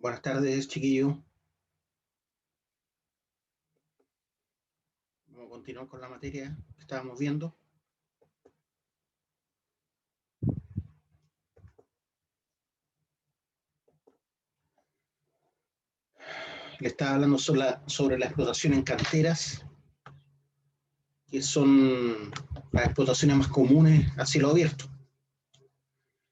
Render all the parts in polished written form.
Buenas tardes, chiquillo. Vamos a continuar con la materia que estábamos viendo. Le estaba hablando sobre la explotación en canteras, que son las explotaciones más comunes a cielo abierto.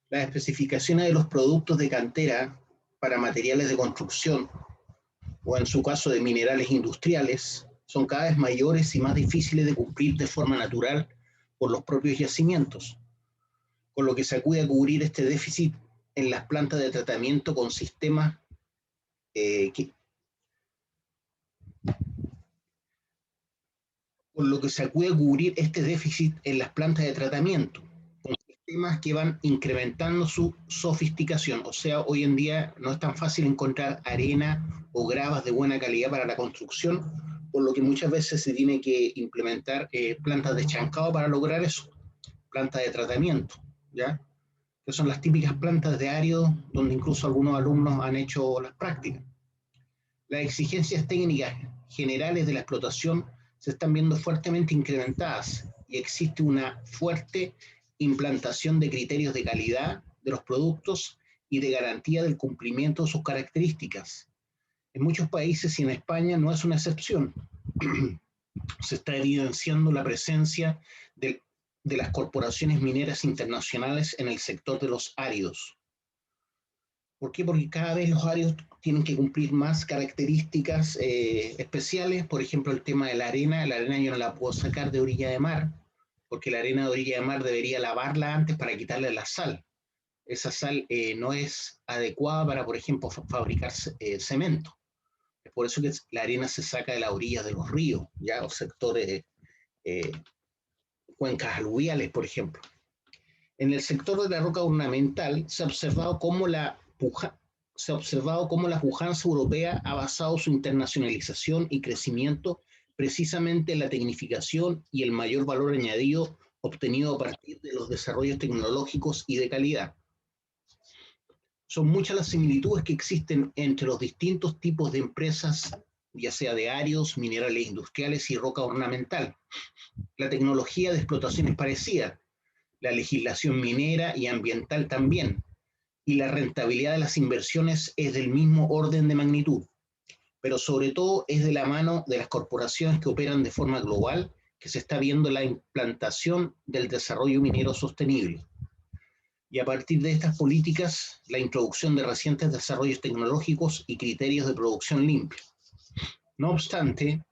Las especificaciones de los productos de cantera para materiales de construcción, o en su caso de minerales industriales, son cada vez mayores y más difíciles de cumplir de forma natural por los propios yacimientos, con lo que se acude a cubrir este déficit en las plantas de tratamiento con sistemas con lo que se acude a cubrir este déficit en las plantas de tratamiento, con sistemas que van incrementando su sofisticación. O sea, hoy en día no es tan fácil encontrar arena o gravas de buena calidad para la construcción, por lo que muchas veces se tiene que implementar plantas de chancado para lograr eso, plantas de tratamiento, ¿ya? Que son las típicas plantas de árido donde incluso algunos alumnos han hecho las prácticas. Las exigencias técnicas generales de la explotación se están viendo fuertemente incrementadas y existe una fuerte implantación de criterios de calidad de los productos y de garantía del cumplimiento de sus características. En muchos países y en España no es una excepción. Se está evidenciando la presencia de las corporaciones mineras internacionales en el sector de los áridos. ¿Por qué? Porque cada vez los áridos tienen que cumplir más características especiales. Por ejemplo, el tema de la arena yo no la puedo sacar de orilla de mar, porque la arena de orilla de mar debería lavarla antes para quitarle la sal. Esa sal no es adecuada para, por ejemplo, fabricar cemento. Es por eso que la arena se saca de las orillas de los ríos, ya, o sectores, eh, cuencas aluviales, por ejemplo. En el sector de la roca ornamental se ha observado cómo la pujanza europea ha basado su internacionalización y crecimiento precisamente en la tecnificación y el mayor valor añadido obtenido a partir de los desarrollos tecnológicos y de calidad. Son muchas las similitudes que existen entre los distintos tipos de empresas, ya sea de áridos, minerales industriales y roca ornamental. La tecnología de explotación es parecida, la legislación minera y ambiental también, y la rentabilidad de las inversiones es del mismo orden de magnitud, pero sobre todo es de la mano de las corporaciones que operan de forma global que se está viendo la implantación del desarrollo minero sostenible. Y a partir de estas políticas, la introducción de recientes desarrollos tecnológicos y criterios de producción limpia. No obstante,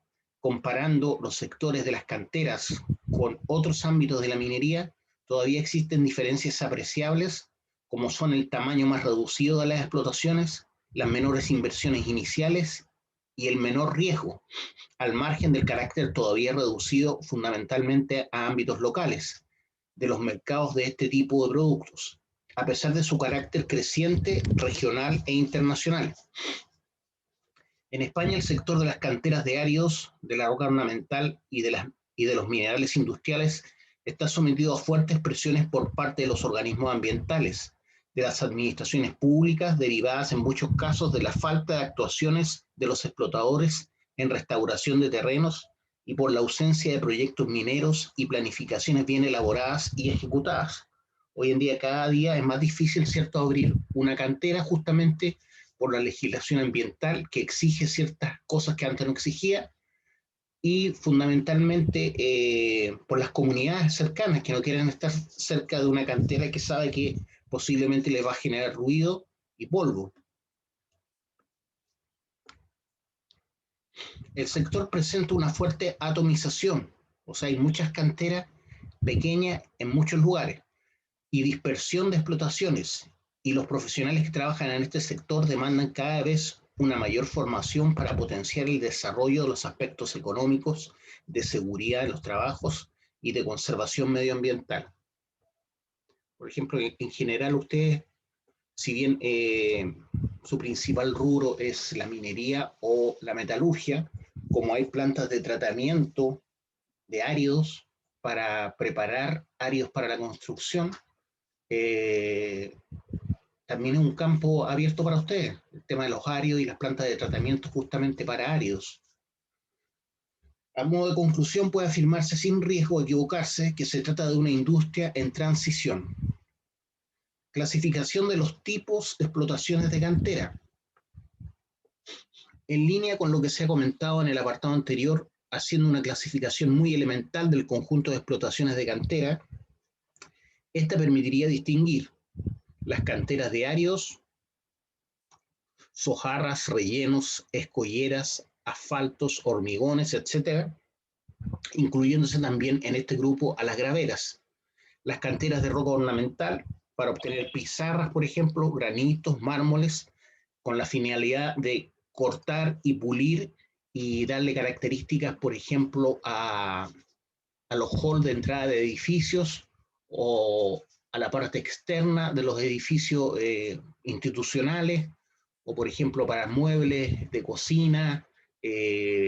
comparando los sectores de las canteras con otros ámbitos de la minería, todavía existen diferencias apreciables, como son el tamaño más reducido de las explotaciones, las menores inversiones iniciales y el menor riesgo, al margen del carácter todavía reducido fundamentalmente a ámbitos locales de los mercados de este tipo de productos, a pesar de su carácter creciente, regional e internacional. En España, el sector de las canteras de áridos, de la roca ornamental y de los minerales industriales está sometido a fuertes presiones por parte de los organismos ambientales, de las administraciones públicas, derivadas en muchos casos de la falta de actuaciones de los explotadores en restauración de terrenos y por la ausencia de proyectos mineros y planificaciones bien elaboradas y ejecutadas. Hoy en día, cada día es más difícil, ¿cierto?, abrir una cantera justamente por la legislación ambiental que exige ciertas cosas que antes no exigía y fundamentalmente por las comunidades cercanas que no quieren estar cerca de una cantera que sabe que posiblemente les va a generar ruido y polvo. El sector presenta una fuerte atomización, o sea, hay muchas canteras pequeñas en muchos lugares y dispersión de explotaciones, y los profesionales que trabajan en este sector demandan cada vez una mayor formación para potenciar el desarrollo de los aspectos económicos, de seguridad de los trabajos y de conservación medioambiental. Por ejemplo, en general ustedes, si bien su principal rubro es la minería o la metalurgia, como hay plantas de tratamiento de áridos para preparar áridos para la construcción, también es un campo abierto para ustedes. tema de los áridos y las plantas de tratamiento justamente para áridos. A modo de conclusión, puede afirmarse sin riesgo de equivocarse que se trata de una industria en transición. Clasificación de los tipos de explotaciones de cantera. En línea con lo que se ha comentado en el apartado anterior, haciendo una clasificación muy elemental del conjunto de explotaciones de cantera, esta permitiría distinguir las canteras de áridos, sojarras, rellenos, escolleras, asfaltos, hormigones, etc., incluyéndose también en este grupo a las graveras, las canteras de roca ornamental para obtener pizarras, por ejemplo, granitos, mármoles, con la finalidad de cortar y pulir y darle características, por ejemplo, a los halls de entrada de edificios o a la parte externa de los edificios institucionales, o por ejemplo para muebles de cocina,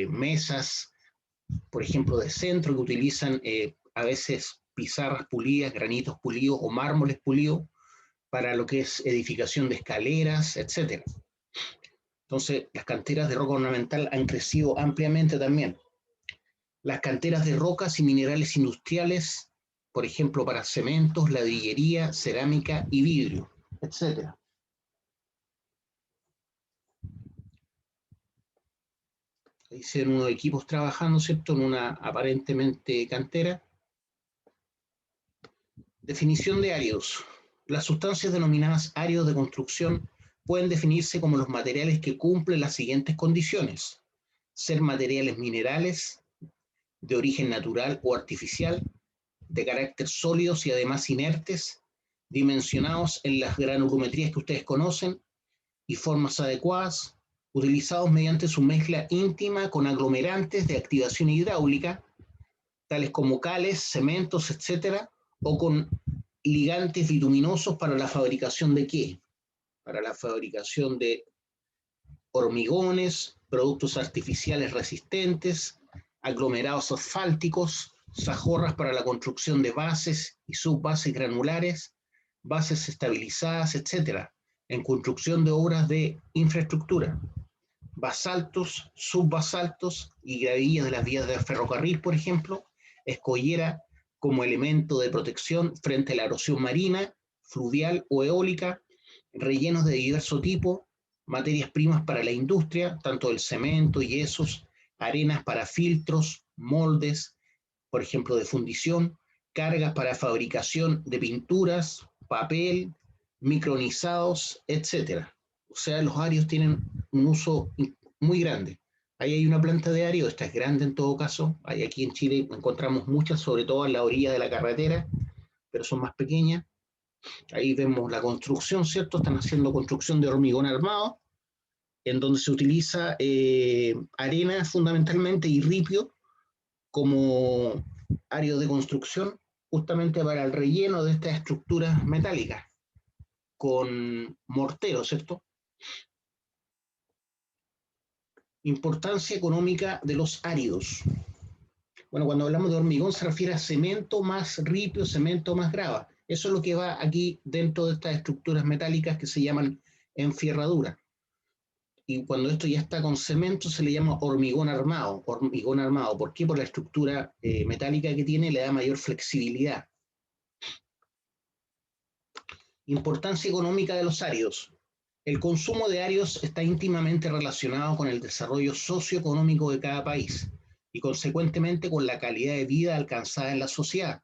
mesas, por ejemplo de centro, que utilizan a veces pizarras pulidas, granitos pulidos o mármoles pulidos para lo que es edificación de escaleras, etc. Entonces, las canteras de roca ornamental han crecido ampliamente también. Las canteras de rocas y minerales industriales, por ejemplo, para cementos, ladrillería, cerámica y vidrio, etc. Ahí se ven unos equipos trabajando, ¿cierto?, en una aparentemente cantera. Definición de áridos. Las sustancias denominadas áridos de construcción pueden definirse como los materiales que cumplen las siguientes condiciones: ser materiales minerales, de origen natural o artificial, de carácter sólidos y además inertes, dimensionados en las granulometrías que ustedes conocen y formas adecuadas, utilizados mediante su mezcla íntima con aglomerantes de activación hidráulica, tales como cales, cementos, etcétera, o con ligantes bituminosos para la fabricación de ¿qué? Para la fabricación de hormigones, productos artificiales resistentes, aglomerados asfálticos, sajorras para la construcción de bases y subbases granulares, bases estabilizadas, etc., en construcción de obras de infraestructura, basaltos, subbasaltos y gravillas de las vías de ferrocarril, por ejemplo, escollera como elemento de protección frente a la erosión marina, fluvial o eólica, rellenos de diverso tipo, materias primas para la industria, tanto el cemento, yesos, arenas para filtros, moldes, por ejemplo, de fundición, cargas para fabricación de pinturas, papel, micronizados, etcétera. O sea, los áridos tienen un uso muy grande. Ahí hay una planta de árido, esta es grande en todo caso. Hay aquí en Chile encontramos muchas, sobre todo en la orilla de la carretera, pero son más pequeñas. Ahí vemos la construcción, ¿cierto? Están haciendo construcción de hormigón armado, en donde se utiliza arena fundamentalmente y ripio como área de construcción, justamente para el relleno de estas estructuras metálicas, con mortero, ¿cierto? Importancia económica de los áridos. Bueno, cuando hablamos de hormigón se refiere a cemento más ripio, cemento más grava. Eso es lo que va aquí dentro de estas estructuras metálicas que se llaman enfierradura. Y cuando esto ya está con cemento se le llama hormigón armado. Hormigón armado, ¿por qué? Por la estructura metálica que tiene, le da mayor flexibilidad. Importancia económica de los áridos. El consumo de áridos está íntimamente relacionado con el desarrollo socioeconómico de cada país y consecuentemente con la calidad de vida alcanzada en la sociedad.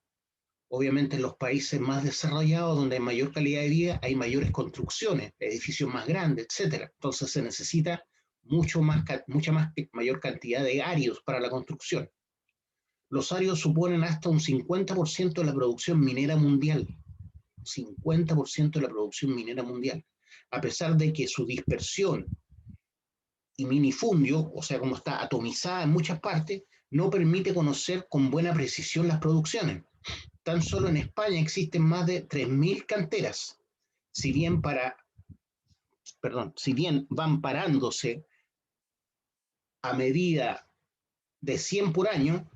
Obviamente en los países más desarrollados, donde hay mayor calidad de vida, hay mayores construcciones, edificios más grandes, etc. Entonces se necesita mayor cantidad de áridos para la construcción. Los áridos suponen hasta un 50% de la producción minera mundial. 50% de la producción minera mundial. A pesar de que su dispersión y minifundio, o sea, como está atomizada en muchas partes, no permite conocer con buena precisión las producciones. Tan solo en España existen más de 3.000 canteras. Si bien van parándose a medida de 100 por año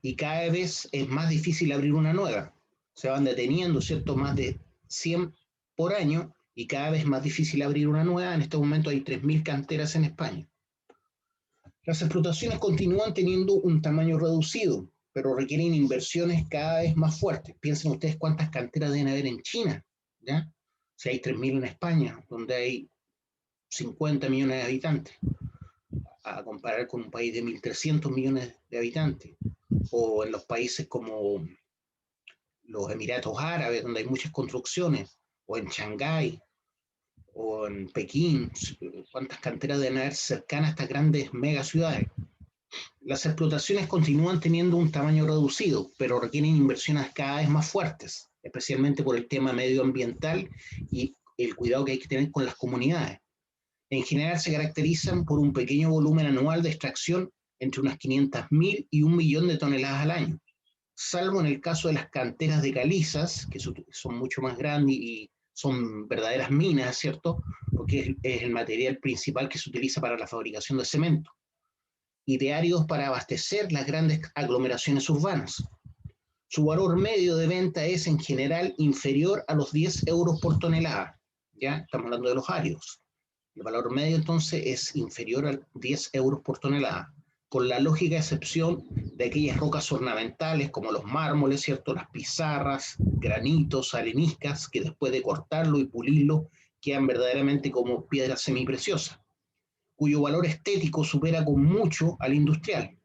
y cada vez es más difícil abrir una nueva. Se van deteniendo, ¿cierto? Más de 100 por año y cada vez más difícil abrir una nueva. En este momento hay 3.000 canteras en España. Las explotaciones continúan teniendo un tamaño reducido, pero requieren inversiones cada vez más fuertes. Piensen ustedes cuántas canteras deben haber en China, ¿ya? Si hay 3.000 en España, donde hay 50 millones de habitantes, a comparar con un país de 1.300 millones de habitantes, o en los países como los Emiratos Árabes, donde hay muchas construcciones, o en Shanghái, o en Pekín, cuántas canteras deben haber cercanas a estas grandes megaciudades. Las explotaciones continúan teniendo un tamaño reducido, pero requieren inversiones cada vez más fuertes, especialmente por el tema medioambiental y el cuidado que hay que tener con las comunidades. En general se caracterizan por un pequeño volumen anual de extracción entre unas 500.000 y 1.000.000 de toneladas al año, salvo en el caso de las canteras de calizas, que son mucho más grandes y son verdaderas minas, ¿cierto? Porque es el material principal que se utiliza para la fabricación de cemento, idearios para abastecer las grandes aglomeraciones urbanas. Su valor medio de venta es en general inferior a los 10 euros por tonelada, ¿ya? Estamos hablando de los áridos. El valor medio entonces es inferior a 10 euros por tonelada, con la lógica excepción de aquellas rocas ornamentales como los mármoles, ¿cierto? Las pizarras, granitos, areniscas, que después de cortarlo y pulirlo quedan verdaderamente como piedras semipreciosas, cuyo valor estético supera con mucho al industrial.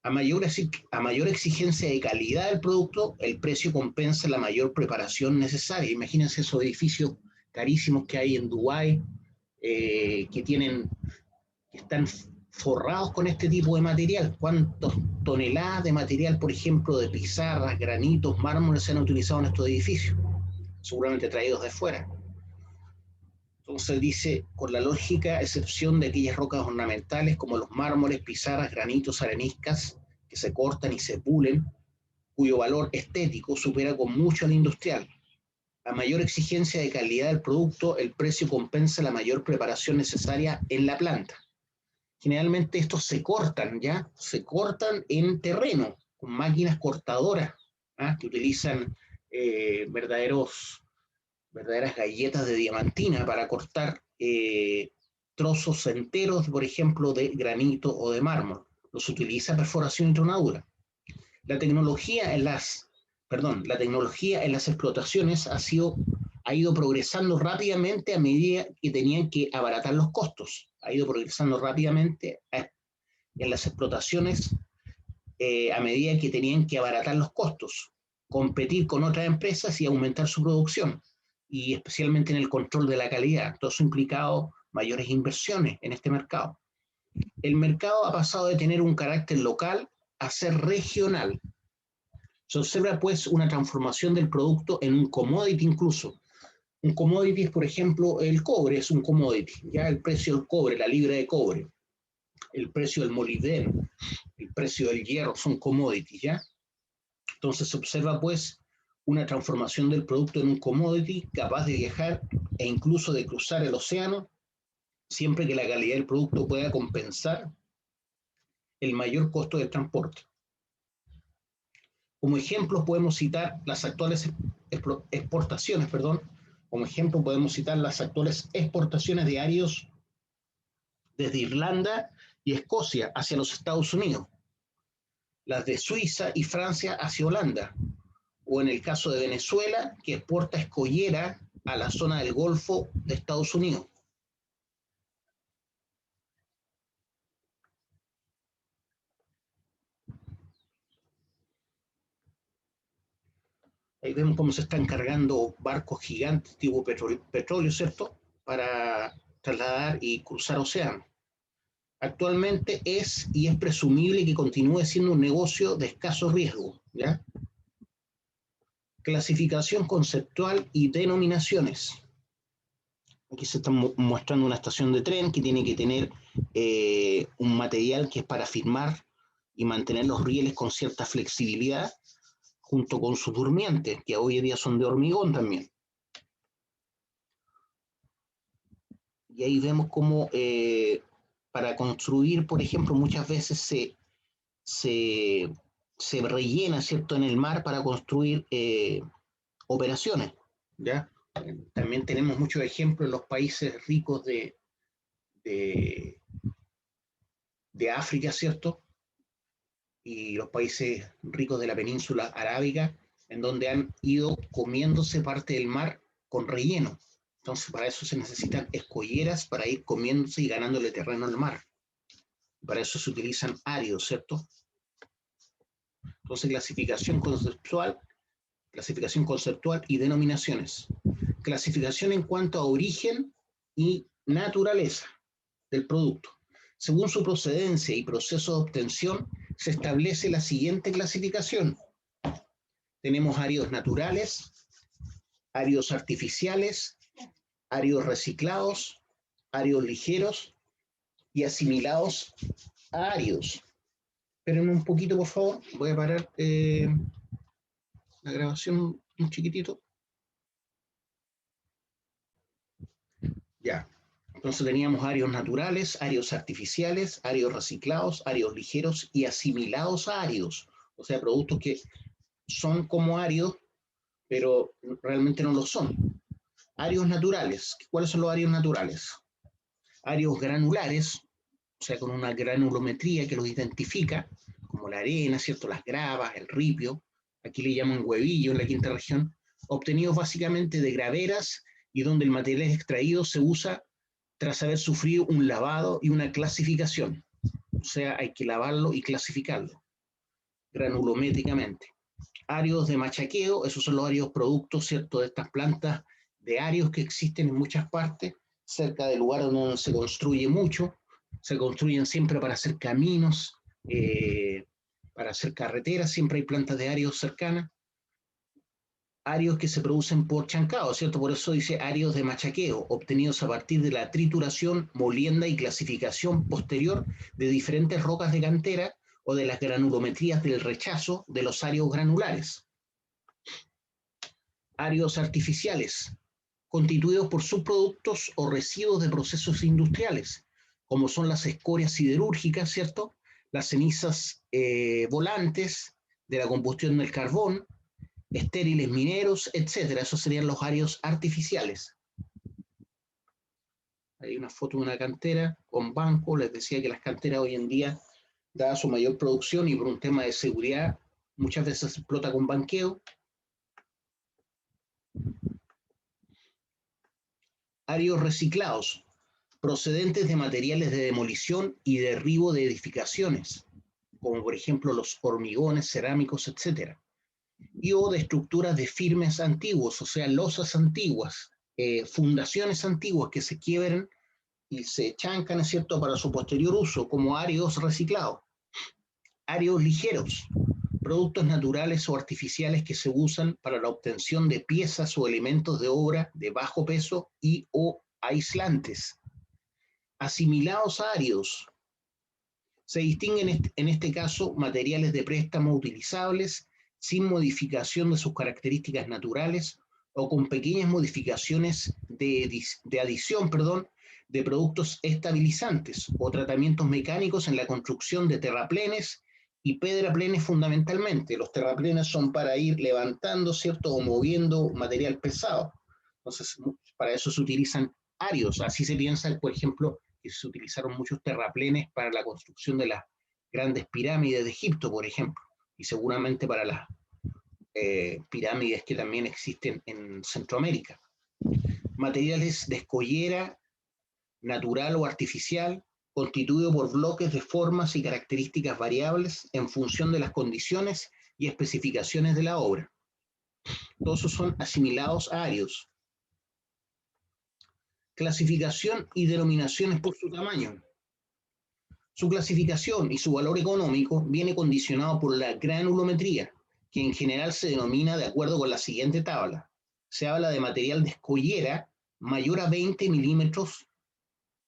A mayor exigencia de calidad del producto, el precio compensa la mayor preparación necesaria. Imagínense esos edificios carísimos que hay en Dubái, que están forrados con este tipo de material. ¿Cuántas toneladas de material, por ejemplo, de pizarras, granitos, mármoles se han utilizado en estos edificios? Seguramente traídos de fuera. Entonces dice, con la lógica excepción de aquellas rocas ornamentales como los mármoles, pizarras, granitos, areniscas, que se cortan y se pulen, cuyo valor estético supera con mucho al industrial. A mayor exigencia de calidad del producto, el precio compensa la mayor preparación necesaria en la planta. Generalmente estos se cortan, ¿ya? Se cortan en terreno, con máquinas cortadoras, ¿ah? Que utilizan verdaderas galletas de diamantina para cortar trozos enteros, por ejemplo, de granito o de mármol. Los utiliza perforación y tronadura. La tecnología en las explotaciones ha ido progresando rápidamente a medida que tenían que abaratar los costos. Ha ido progresando rápidamente en las explotaciones a medida que tenían que abaratar los costos, competir con otras empresas y aumentar su producción, y especialmente en el control de la calidad. Todo eso ha implicado mayores inversiones en este mercado. El mercado ha pasado de tener un carácter local a ser regional. Se observa pues una transformación del producto en un commodity incluso. Un commodity es, por ejemplo, el cobre es un commodity, ya el precio del cobre, la libra de cobre, el precio del molibdeno, el precio del hierro son commodities, ¿ya? Entonces se observa pues una transformación del producto en un commodity capaz de viajar e incluso de cruzar el océano, siempre que la calidad del producto pueda compensar el mayor costo del transporte. Como ejemplo podemos citar las actuales exportaciones, como ejemplo podemos citar las actuales exportaciones de áridos desde Irlanda y Escocia hacia los Estados Unidos, las de Suiza y Francia hacia Holanda, o en el caso de Venezuela, que exporta escollera a la zona del Golfo de Estados Unidos. Ahí vemos cómo se están cargando barcos gigantes tipo petróleo, ¿cierto? Para trasladar y cruzar océanos. Actualmente es y es presumible que continúe siendo un negocio de escaso riesgo, ¿ya? Clasificación conceptual y denominaciones. Aquí se está mostrando una estación de tren que tiene que tener un material que es para firmar y mantener los rieles con cierta flexibilidad, junto con sus durmientes, que hoy en día son de hormigón también. Y ahí vemos cómo para construir, por ejemplo, muchas veces se rellena, ¿cierto?, en el mar para construir operaciones, ¿ya? También tenemos muchos ejemplos en los países ricos de, de África, ¿cierto? Y los países ricos de la península arábiga, en donde han ido comiéndose parte del mar con relleno. Entonces, para eso se necesitan escolleras para ir comiéndose y ganándole terreno al mar. Para eso se utilizan áridos, ¿cierto? Entonces, clasificación conceptual y denominaciones. Clasificación en cuanto a origen y naturaleza del producto. Según su procedencia y proceso de obtención, se establece la siguiente clasificación. Tenemos áridos naturales, áridos artificiales, áridos reciclados, áridos ligeros y asimilados a áridos. Espérenme un poquito, por favor. Voy a parar la grabación un chiquitito. Ya. Entonces teníamos áridos naturales, áridos artificiales, áridos reciclados, áridos ligeros y asimilados a áridos. O sea, productos que son como áridos, pero realmente no lo son. Áridos naturales. ¿Cuáles son los áridos naturales? Áridos granulares, o sea, con una granulometría que los identifica, como la arena, ¿cierto? Las gravas, el ripio, aquí le llaman huevillo en la quinta región, obtenidos básicamente de graveras y donde el material extraído se usa tras haber sufrido un lavado y una clasificación. O sea, hay que lavarlo y clasificarlo granulométricamente. Áridos de machaqueo, esos son los áridos productos, ¿cierto?, de estas plantas de áridos que existen en muchas partes, cerca del lugar donde se construye mucho, se construyen siempre para hacer caminos, para hacer carreteras, siempre hay plantas de áridos cercanas. Áridos que se producen por chancado, ¿cierto? Por eso dice áridos de machaqueo, obtenidos a partir de la trituración, molienda y clasificación posterior de diferentes rocas de cantera o de las granulometrías del rechazo de los áridos granulares. Áridos artificiales, constituidos por subproductos o residuos de procesos industriales, como son las escorias siderúrgicas, ¿cierto? Las cenizas volantes de la combustión del carbón, estériles mineros, etcétera. Esos serían los áridos artificiales. Hay una foto de una cantera con banco. Les decía que las canteras hoy en día, dada su mayor producción y por un tema de seguridad, muchas veces se explota con banqueo. Áridos reciclados, procedentes de materiales de demolición y derribo de edificaciones, como por ejemplo los hormigones, cerámicos, etcétera. Y o de estructuras de firmes antiguos, o sea, losas antiguas, fundaciones antiguas que se quiebran y se chancan, ¿es cierto?, para su posterior uso, como áridos reciclados. Áridos ligeros, productos naturales o artificiales que se usan para la obtención de piezas o elementos de obra de bajo peso y o aislantes. Asimilados a áridos. Se distinguen en este caso materiales de préstamo utilizables sin modificación de sus características naturales o con pequeñas modificaciones de adición, de productos estabilizantes o tratamientos mecánicos en la construcción de terraplenes y pedraplenes fundamentalmente. Los terraplenes son para ir levantando, ¿cierto?, o moviendo material pesado. Entonces, para eso se utilizan áridos. Así se piensa, por ejemplo, que se utilizaron muchos terraplenes para la construcción de las grandes pirámides de Egipto, por ejemplo, y seguramente para las pirámides que también existen en Centroamérica. Materiales de escollera natural o artificial, constituido por bloques de formas y características variables en función de las condiciones y especificaciones de la obra. Todos esos son asimilados a áridos. Clasificación y denominaciones por su tamaño. Su clasificación y su valor económico viene condicionado por la granulometría, que en general se denomina de acuerdo con la siguiente tabla. Se habla de material de escollera mayor a 20 milímetros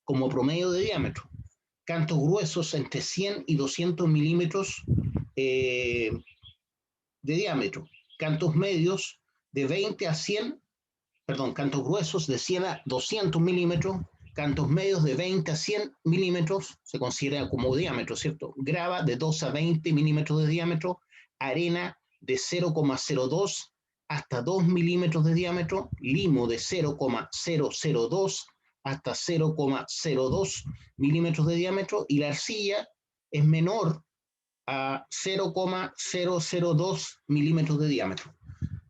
como promedio de diámetro. Cantos gruesos entre 100 y 200 milímetros de diámetro. Cantos medios de 20 a 100, cantos gruesos de 100 a 200 milímetros, cantos medios de 20 a 100 milímetros, se considera como diámetro, ¿cierto? Grava de 2 a 20 milímetros de diámetro, arena de 0,02 hasta 2 milímetros de diámetro, limo de 0,002 hasta 0,02 milímetros de diámetro, y la arcilla es menor a 0,002 milímetros de diámetro.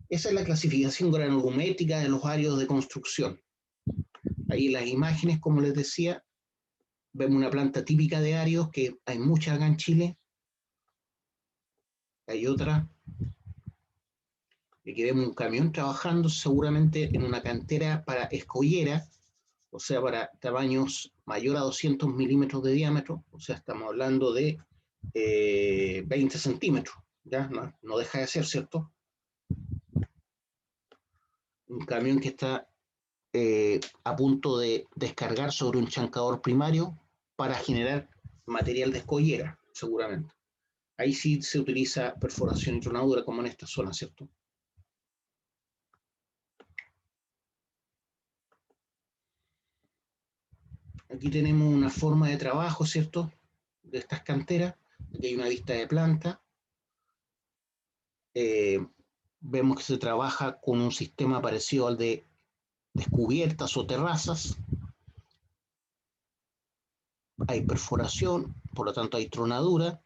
Esa es la clasificación granulométrica de los áreos de construcción. Ahí en las imágenes, como les decía, vemos una planta típica de áreos, que hay muchas acá en Chile. Hay otra, aquí vemos un camión trabajando seguramente en una cantera para escollera, o sea, para tamaños mayor a 200 milímetros de diámetro, o sea, estamos hablando de 20 centímetros, ¿ya? No deja de ser, ¿cierto? Un camión que está a punto de descargar sobre un chancador primario para generar material de escollera, seguramente. Ahí sí se utiliza perforación y tronadura, como en esta zona, ¿cierto? Aquí tenemos una forma de trabajo, ¿cierto?, de estas canteras. Aquí hay una vista de planta. Vemos que se trabaja con un sistema parecido al de descubiertas o terrazas. Hay perforación, por lo tanto hay tronadura,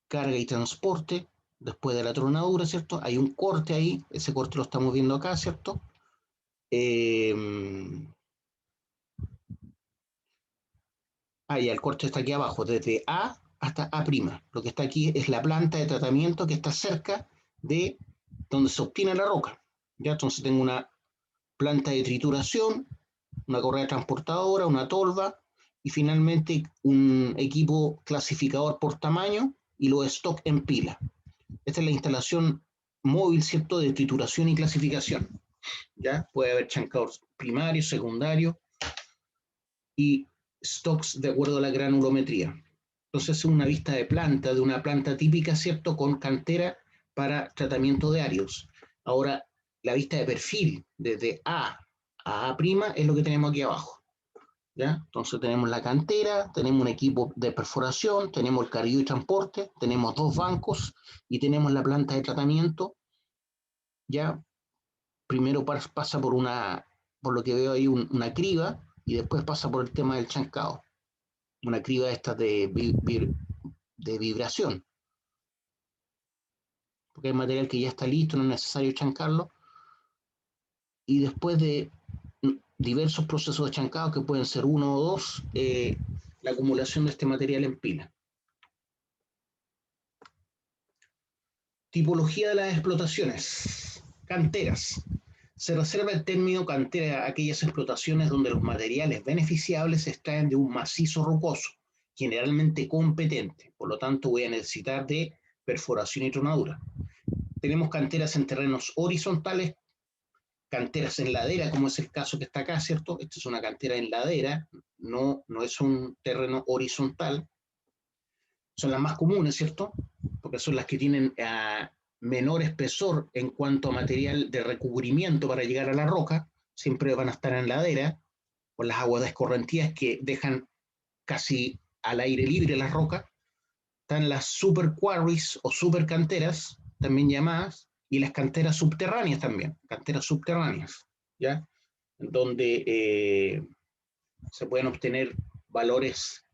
carga y transporte. Después de la tronadura, ¿cierto?, hay un corte ahí, ese corte lo estamos viendo acá, ¿cierto? El corte está aquí abajo, desde A hasta A'. Lo que está aquí es la planta de tratamiento que está cerca de donde se obtiene la roca. ¿Ya? Entonces tengo una planta de trituración, una correa transportadora, una tolva y finalmente un equipo clasificador por tamaño y los stock en pila. Esta es la instalación móvil, ¿cierto?, de trituración y clasificación. ¿Ya? Puede haber chancadores primarios, secundarios y stocks de acuerdo a la granulometría. Entonces es una vista de planta, de una planta típica, ¿cierto?, con cantera para tratamiento de áreos. Ahora, la vista de perfil, desde A a A' es lo que tenemos aquí abajo. ¿Ya? Entonces tenemos la cantera, tenemos un equipo de perforación, tenemos el carrillo y transporte, tenemos 2 bancos y tenemos la planta de tratamiento. Ya primero pasa por lo que veo ahí, una criba, y después pasa por el tema del chancado. Una criba esta de vibración, porque hay material que ya está listo, no es necesario chancarlo, y después de diversos procesos de chancado, que pueden ser 1 o 2, la acumulación de este material en pila. Tipología de las explotaciones. Canteras. Se reserva el término cantera a aquellas explotaciones donde los materiales beneficiables se extraen de un macizo rocoso, generalmente competente. Por lo tanto, voy a necesitar de perforación y tronadura. Tenemos canteras en terrenos horizontales, canteras en ladera, como es el caso que está acá, ¿cierto? Esta es una cantera en ladera, no es un terreno horizontal. Son las más comunes, ¿cierto? Porque son las que tienen menor espesor en cuanto a material de recubrimiento para llegar a la roca. Siempre van a estar en ladera, con las aguas escorrentidas que dejan casi al aire libre las rocas. Están las super quarries o super canteras, también llamadas, y las canteras subterráneas también, canteras subterráneas, ¿ya? Donde se pueden obtener valores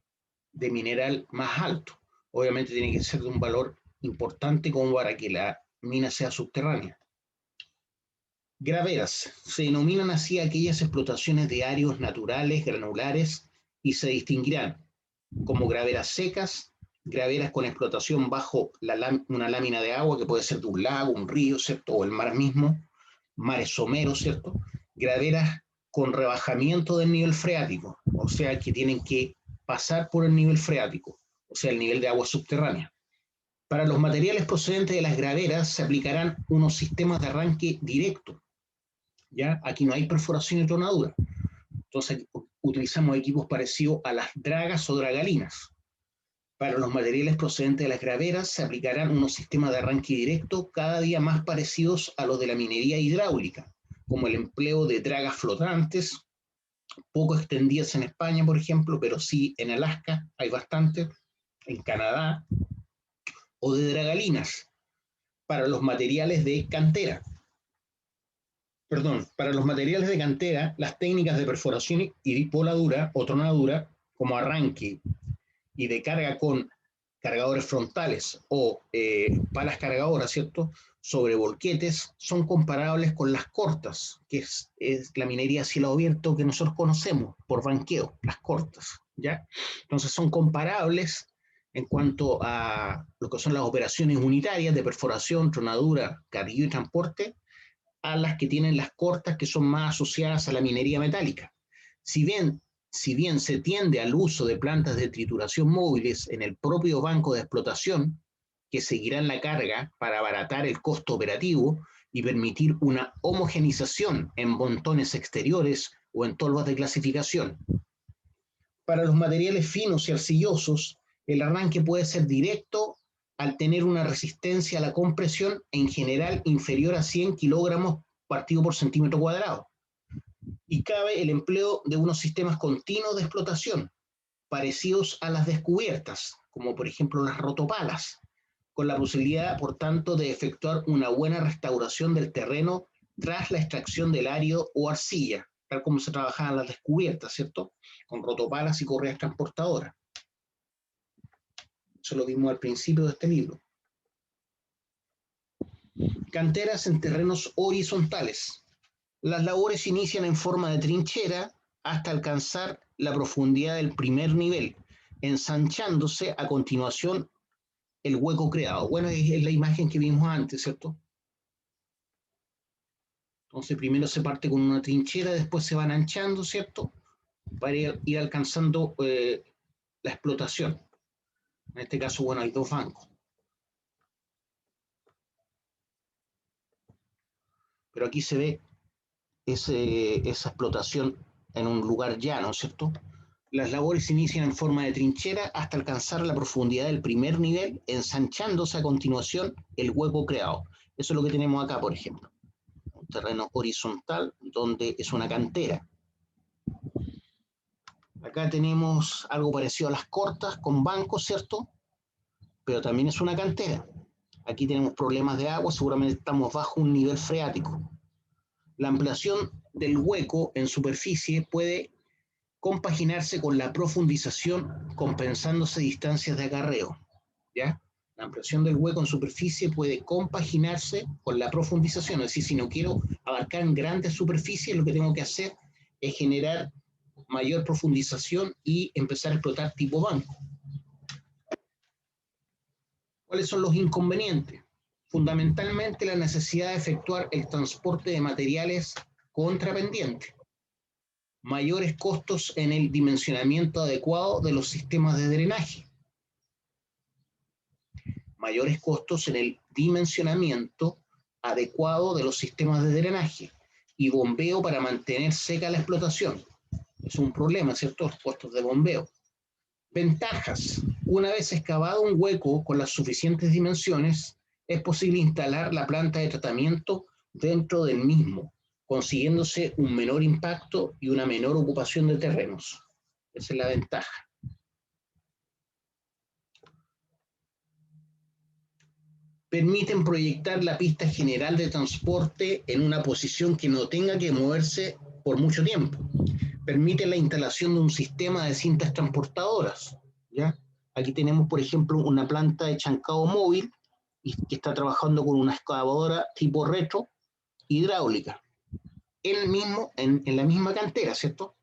de mineral más altos. Obviamente tiene que ser de un valor importante como para que la mina sea subterránea. Graveras. Se denominan así aquellas explotaciones de áreas naturales, granulares, y se distinguirán como graveras secas, graveras con explotación bajo una lámina de agua, que puede ser de un lago, un río, ¿cierto?, o el mar mismo, mares someros, ¿cierto?, graveras con rebajamiento del nivel freático, o sea, que tienen que pasar por el nivel freático, o sea, el nivel de agua subterránea. Para los materiales procedentes de las graveras se aplicarán unos sistemas de arranque directo. ¿Ya? Aquí no hay perforación y tronadura. Entonces utilizamos equipos parecidos a las dragas o dragalinas. Para los materiales procedentes de las graveras se aplicarán unos sistemas de arranque directo cada día más parecidos a los de la minería hidráulica, como el empleo de dragas flotantes, poco extendidas en España, por ejemplo, pero sí en Alaska hay bastantes, en Canadá, o de dragalinas para los materiales de cantera. Para los materiales de cantera, las técnicas de perforación y dipoladura o tronadura, como arranque y de carga con cargadores frontales o palas cargadoras, ¿cierto? Sobre volquetes, son comparables con las cortas, que es la minería a cielo abierto que nosotros conocemos por banqueo, las cortas, ¿ya? Entonces son comparables en cuanto a lo que son las operaciones unitarias de perforación, tronadura, carguillo y transporte, a las que tienen las cortas, que son más asociadas a la minería metálica. Si bien, si bien se tiende al uso de plantas de trituración móviles en el propio banco de explotación, que seguirán la carga para abaratar el costo operativo y permitir una homogenización en montones exteriores o en tolvas de clasificación. Para los materiales finos y arcillosos, el arranque puede ser directo al tener una resistencia a la compresión en general inferior a 100 kilogramos partido por centímetro cuadrado. Y cabe el empleo de unos sistemas continuos de explotación, parecidos a las descubiertas, como por ejemplo las rotopalas, con la posibilidad, por tanto, de efectuar una buena restauración del terreno tras la extracción del ario o arcilla, tal como se trabajaban las descubiertas, ¿cierto? Con rotopalas y correas transportadoras. Eso lo vimos al principio de este libro. Canteras en terrenos horizontales. Las labores inician en forma de trinchera hasta alcanzar la profundidad del primer nivel, ensanchándose a continuación el hueco creado. Bueno, es la imagen que vimos antes, ¿cierto? Entonces primero se parte con una trinchera, después se van anchando, ¿cierto? Para ir alcanzando la explotación. En este caso, bueno, hay dos bancos. Pero aquí se ve esa explotación en un lugar llano, ¿cierto? Las labores inician en forma de trinchera hasta alcanzar la profundidad del primer nivel, ensanchándose a continuación el hueco creado. Eso es lo que tenemos acá, por ejemplo. Un terreno horizontal donde es una cantera. Acá tenemos algo parecido a las cortas con bancos, ¿cierto? Pero también es una cantera. Aquí tenemos problemas de agua, seguramente estamos bajo un nivel freático. La ampliación del hueco en superficie puede compaginarse con la profundización compensándose distancias de acarreo, ¿ya? La ampliación del hueco en superficie puede compaginarse con la profundización, es decir, si no quiero abarcar en grandes superficies, lo que tengo que hacer es generar mayor profundización y empezar a explotar tipo banco. ¿Cuáles son los inconvenientes? Fundamentalmente la necesidad de efectuar el transporte de materiales contrapendiente, mayores costos en el dimensionamiento adecuado de los sistemas de drenaje, mayores costos en el dimensionamiento adecuado de los sistemas de drenaje y bombeo para mantener seca la explotación. Es un problema, ¿cierto? Los costos de bombeo. Ventajas. Una vez excavado un hueco con las suficientes dimensiones, es posible instalar la planta de tratamiento dentro del mismo, consiguiéndose un menor impacto y una menor ocupación de terrenos. Esa es la ventaja. Permiten proyectar la pista general de transporte en una posición que no tenga que moverse por mucho tiempo. Permite la instalación de un sistema de cintas transportadoras, ¿ya? Aquí tenemos, por ejemplo, una planta de chancado móvil que está trabajando con una excavadora tipo retro hidráulica. En la misma cantera, ¿cierto?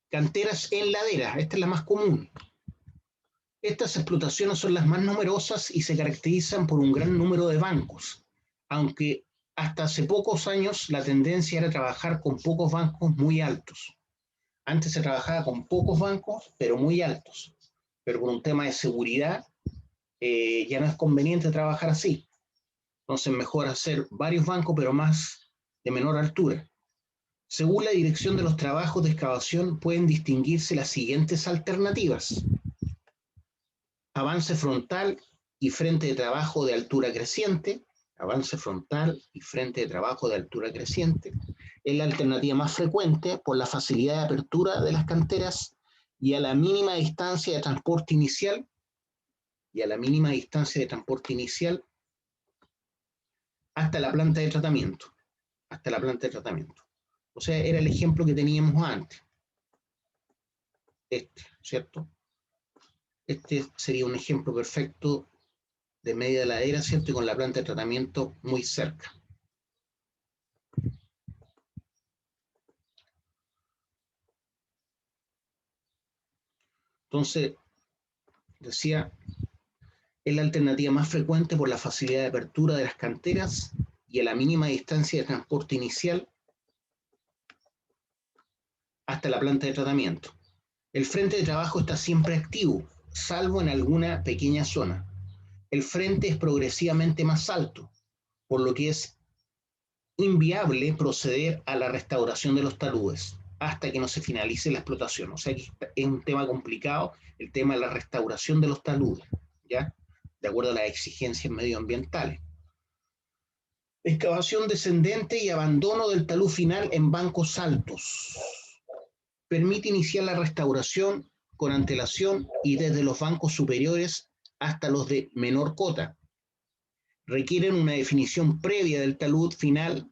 Canteras en ladera, esta es la más común. Estas explotaciones son las más numerosas y se caracterizan por un gran número de bancos, aunque hasta hace pocos años la tendencia era trabajar con pocos bancos muy altos. Antes se trabajaba con pocos bancos, pero muy altos. Pero por un tema de seguridad, ya no es conveniente trabajar así. Entonces, mejor hacer varios bancos, pero más de menor altura. Según la dirección de los trabajos de excavación, pueden distinguirse las siguientes alternativas: avance frontal y frente de trabajo de altura creciente. Avance frontal y frente de trabajo de altura creciente es la alternativa más frecuente por la facilidad de apertura de las canteras y a la mínima distancia de transporte inicial hasta la planta de tratamiento, hasta la planta de tratamiento. O sea, era el ejemplo que teníamos antes. ¿Cierto? Este sería un ejemplo perfecto de media ladera, ¿cierto? Y con la planta de tratamiento muy cerca. Entonces, decía, es la alternativa más frecuente por la facilidad de apertura de las canteras y a la mínima distancia de transporte inicial hasta la planta de tratamiento. El frente de trabajo está siempre activo, salvo en alguna pequeña zona. El frente es progresivamente más alto, por lo que es inviable proceder a la restauración de los taludes hasta que no se finalice la explotación. O sea que es un tema complicado el tema de la restauración de los taludes, ¿ya? De acuerdo a las exigencias medioambientales. Excavación descendente y abandono del talud final en bancos altos. Permite iniciar la restauración con antelación y desde los bancos superiores hasta los de menor cota. Requieren una definición previa del talud final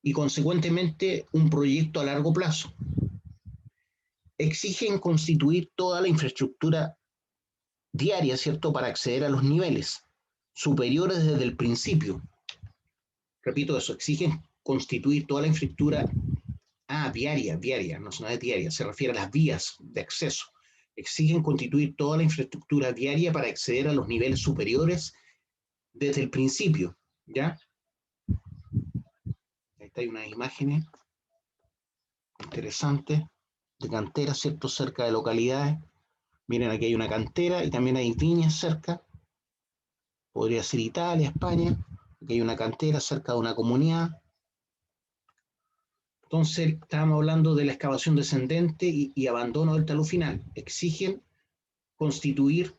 y consecuentemente un proyecto a largo plazo. Exigen constituir toda la infraestructura diaria, ¿cierto?, para acceder a los niveles superiores desde el principio. Repito eso, exigen constituir toda la infraestructura viaria, no es diaria, se refiere a las vías de acceso. Exigen constituir toda la infraestructura viaria para acceder a los niveles superiores desde el principio, ¿ya? Ahí está, hay unas imágenes interesantes de canteras, ¿cierto?, cerca de localidades. Miren, aquí hay una cantera y también hay viñas cerca. Podría ser Italia, España. Aquí hay una cantera cerca de una comunidad. Entonces, estábamos hablando de la excavación descendente y abandono del talud final. Exigen constituir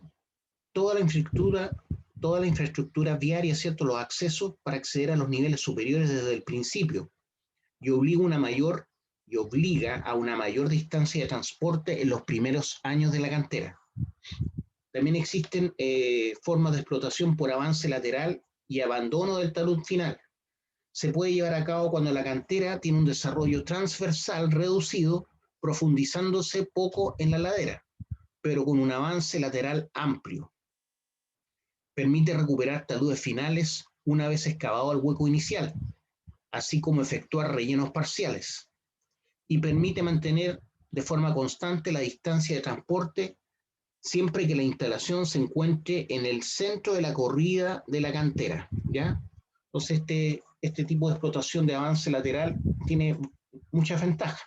toda la infraestructura viaria, ¿cierto?, los accesos para acceder a los niveles superiores desde el principio. Y obliga a una mayor distancia de transporte en los primeros años de la cantera. También existen formas de explotación por avance lateral y abandono del talud final. Se puede llevar a cabo cuando la cantera tiene un desarrollo transversal reducido, profundizándose poco en la ladera, pero con un avance lateral amplio. Permite recuperar taludes finales una vez excavado el hueco inicial, así como efectuar rellenos parciales. Y permite mantener de forma constante la distancia de transporte siempre que la instalación se encuentre en el centro de la corrida de la cantera, ¿ya? Entonces este tipo de explotación de avance lateral tiene muchas ventajas.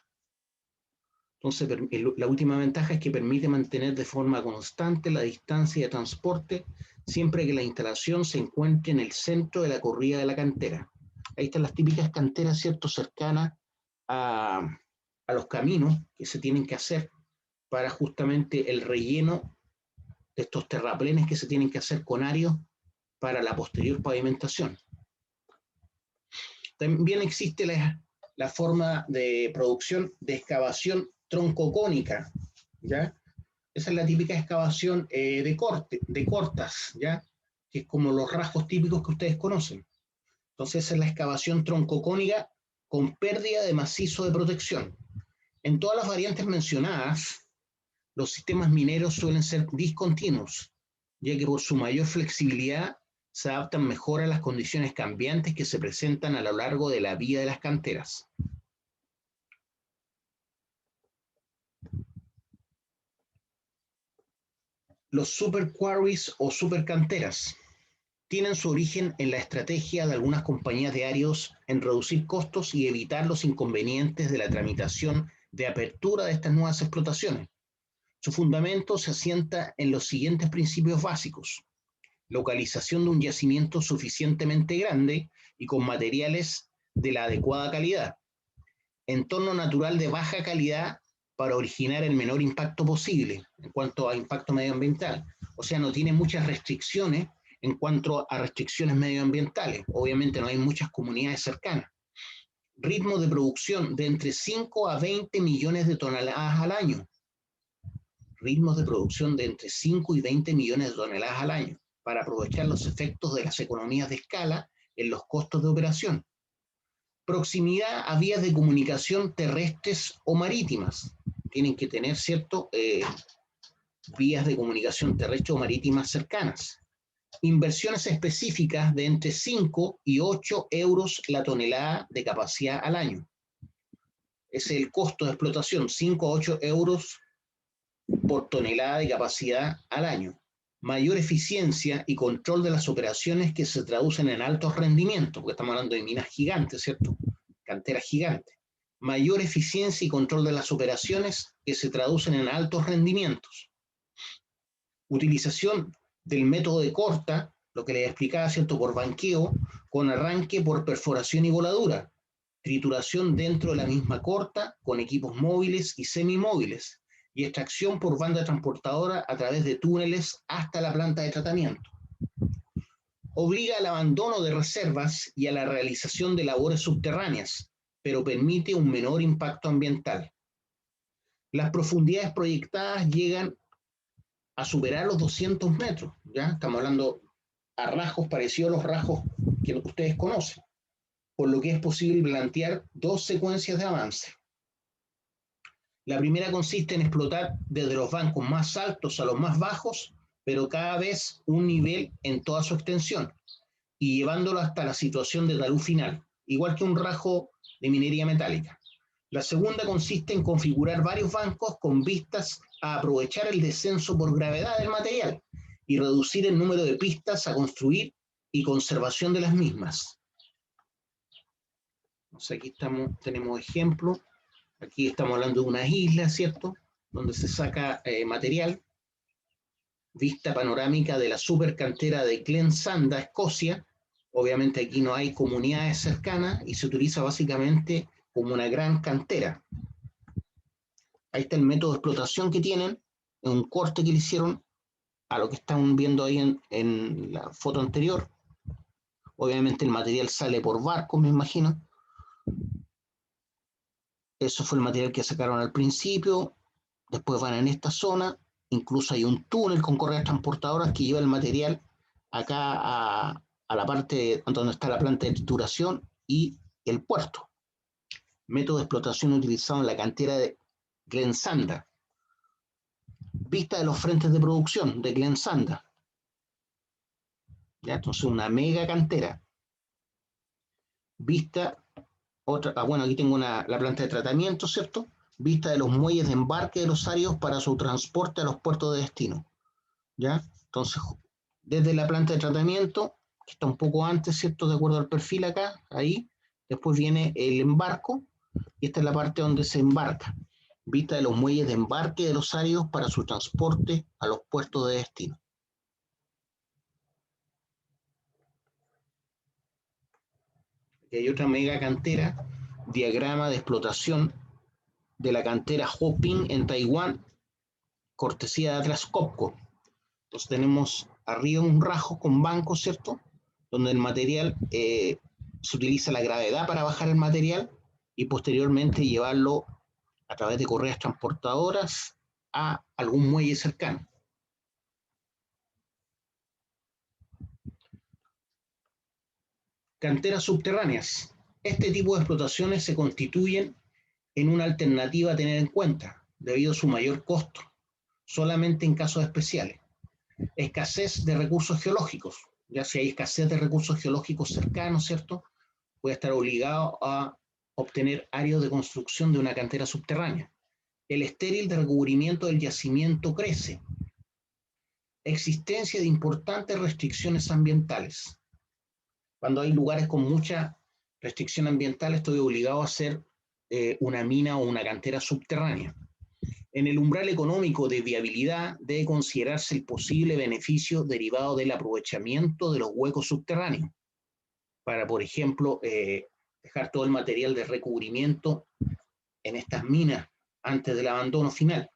Entonces la última ventaja es que permite mantener de forma constante la distancia de transporte siempre que la instalación se encuentre en el centro de la corrida de la cantera. Ahí están las típicas canteras, ¿cierto?, cercanas a los caminos que se tienen que hacer para justamente el relleno de estos terraplenes que se tienen que hacer con arios para la posterior pavimentación. También existe la forma de producción de excavación troncocónica, ¿ya? Esa es la típica excavación de cortas, ¿ya? Que es como los rasgos típicos que ustedes conocen. Entonces esa es la excavación troncocónica con pérdida de macizo de protección. En todas las variantes mencionadas, los sistemas mineros suelen ser discontinuos, ya que por su mayor flexibilidad se adaptan mejor a las condiciones cambiantes que se presentan a lo largo de la vida de las canteras. Los superquarries o supercanteras tienen su origen en la estrategia de algunas compañías de áreos en reducir costos y evitar los inconvenientes de la tramitación de apertura de estas nuevas explotaciones. Su fundamento se asienta en los siguientes principios básicos: localización de un yacimiento suficientemente grande y con materiales de la adecuada calidad, entorno natural de baja calidad para originar el menor impacto posible en cuanto a impacto medioambiental. O sea, no tiene muchas restricciones en cuanto a restricciones medioambientales. Obviamente no hay muchas comunidades cercanas. Ritmo de producción de entre 5 a 20 millones de toneladas al año. Ritmos de producción de entre 5 y 20 millones de toneladas al año, para aprovechar los efectos de las economías de escala en los costos de operación. Proximidad a vías de comunicación terrestres o marítimas. Tienen que tener, ¿cierto?, vías de comunicación terrestres o marítimas cercanas. Inversiones específicas de entre 5 y 8 euros la tonelada de capacidad al año. Ese es el costo de explotación, 5 a 8 euros por tonelada de capacidad al año. Mayor eficiencia y control de las operaciones que se traducen en altos rendimientos, porque estamos hablando de minas gigantes, ¿cierto? Canteras gigantes. Mayor eficiencia y control de las operaciones que se traducen en altos rendimientos. Utilización del método de corta, lo que les explicaba, ¿cierto?, por banqueo, con arranque por perforación y voladura. Trituración dentro de la misma corta, con equipos móviles y semimóviles, y extracción por banda transportadora a través de túneles hasta la planta de tratamiento. Obliga al abandono de reservas y a la realización de labores subterráneas, pero permite un menor impacto ambiental. Las profundidades proyectadas llegan a superar los 200 metros, ¿ya? Estamos hablando a rasgos parecidos a los rasgos que ustedes conocen, por lo que es posible plantear dos secuencias de avance. La primera consiste en explotar desde los bancos más altos a los más bajos, pero cada vez un nivel en toda su extensión, y llevándolo hasta la situación de talud final, igual que un rajo de minería metálica. La segunda consiste en configurar varios bancos con vistas a aprovechar el descenso por gravedad del material y reducir el número de pistas a construir y conservación de las mismas. Entonces aquí tenemos ejemplos. Aquí estamos hablando de unas islas, ¿cierto?, donde se saca material. Vista panorámica de la supercantera de Glensanda, Escocia. Obviamente aquí no hay comunidades cercanas y se utiliza básicamente como una gran cantera. Ahí está el método de explotación que tienen, un corte que le hicieron a lo que están viendo ahí en la foto anterior. Obviamente el material sale por barco, me imagino. Eso fue el material que sacaron al principio. Después van en esta zona. Incluso hay un túnel con correas transportadoras que lleva el material acá a la parte donde está la planta de trituración y el puerto. Método de explotación utilizado en la cantera de Glensanda. Vista de los frentes de producción de Glensanda. ¿Ya? Entonces una mega cantera. Vista otra, bueno, aquí tengo la planta de tratamiento, ¿cierto? Vista de los muelles de embarque de los arios para su transporte a los puertos de destino. ¿Ya? Entonces, desde la planta de tratamiento, que está un poco antes, ¿cierto?, de acuerdo al perfil acá, ahí, después viene el embarco, y esta es la parte donde se embarca. Vista de los muelles de embarque de los arios para su transporte a los puertos de destino. Y hay otra mega cantera, diagrama de explotación de la cantera Hoping en Taiwán, cortesía de Atlas Copco. Entonces tenemos arriba un rajo con banco, ¿cierto?, donde el material se utiliza la gravedad para bajar el material y posteriormente llevarlo a través de correas transportadoras a algún muelle cercano. Canteras subterráneas. Este tipo de explotaciones se constituyen en una alternativa a tener en cuenta, debido a su mayor costo, solamente en casos especiales. Escasez de recursos geológicos. Ya si hay escasez de recursos geológicos cercanos, ¿cierto?, puede estar obligado a obtener áreas de construcción de una cantera subterránea. El estéril de recubrimiento del yacimiento crece. Existencia de importantes restricciones ambientales. Cuando hay lugares con mucha restricción ambiental, estoy obligado a hacer una mina o una cantera subterránea. En el umbral económico de viabilidad debe considerarse el posible beneficio derivado del aprovechamiento de los huecos subterráneos para, por ejemplo, dejar todo el material de recubrimiento en estas minas antes del abandono final.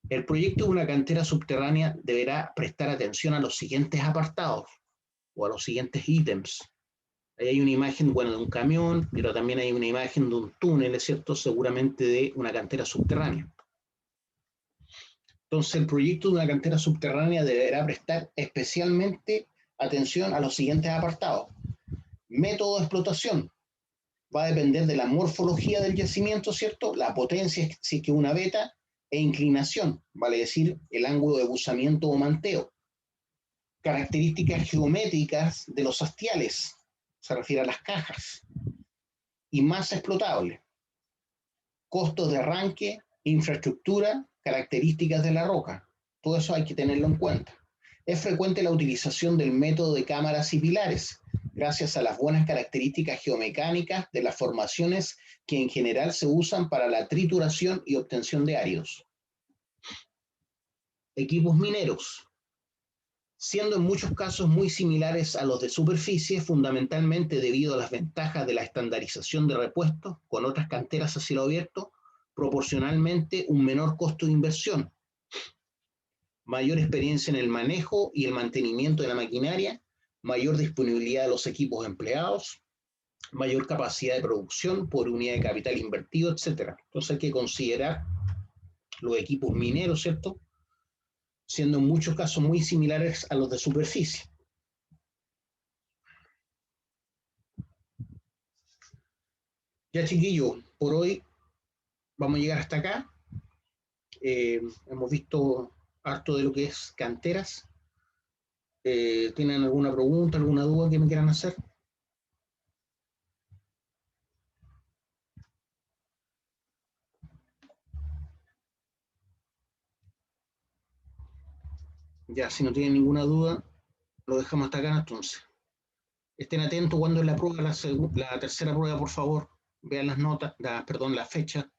El proyecto de una cantera subterránea deberá prestar atención a los siguientes apartados o a los siguientes ítems. Ahí hay una imagen, bueno, de un camión, pero también hay una imagen de un túnel, ¿es cierto?, seguramente de una cantera subterránea. Entonces, el proyecto de una cantera subterránea deberá prestar especialmente atención a los siguientes apartados. Método de explotación. Va a depender de la morfología del yacimiento, ¿cierto? La potencia, si es que una veta, e inclinación, vale decir, el ángulo de buzamiento o manteo. Características geométricas de los hastiales, se refiere a las cajas. Y masa explotable. Costos de arranque, infraestructura, características de la roca. Todo eso hay que tenerlo en cuenta. Es frecuente la utilización del método de cámaras y pilares, gracias a las buenas características geomecánicas de las formaciones que en general se usan para la trituración y obtención de áridos. Equipos mineros. Siendo en muchos casos muy similares a los de superficie, fundamentalmente debido a las ventajas de la estandarización de repuestos con otras canteras a cielo abierto, proporcionalmente un menor costo de inversión, mayor experiencia en el manejo y el mantenimiento de la maquinaria, mayor disponibilidad de los equipos empleados, mayor capacidad de producción por unidad de capital invertido, etc. Entonces hay que considerar los equipos mineros, ¿cierto? Siendo en muchos casos muy similares a los de superficie. Ya, chiquillos, por hoy vamos a llegar hasta acá. Hemos visto harto de lo que es canteras. ¿Tienen alguna pregunta, alguna duda que me quieran hacer? Ya, si no tienen ninguna duda, lo dejamos hasta acá entonces. Estén atentos cuando es la prueba, la tercera prueba, por favor. Vean las notas, perdón, la fecha.